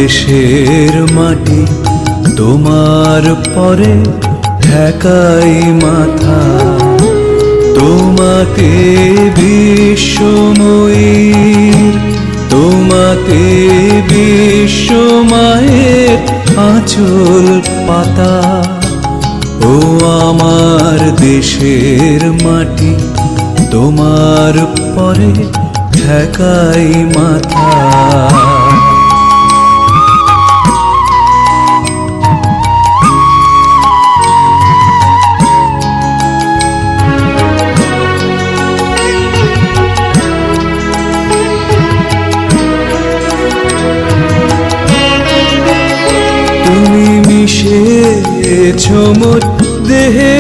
দেশের মাটি তোমার পরে ঠেকাই মাথা। তোমাতে বিশ্বময়ীর, তোমাতে বিশ্বমায়ের আঁচল পাতা। ও আমার দেশের মাটি তোমার পরে ঠেকাই মাথা। তুমি মিশেছ মোর দেহে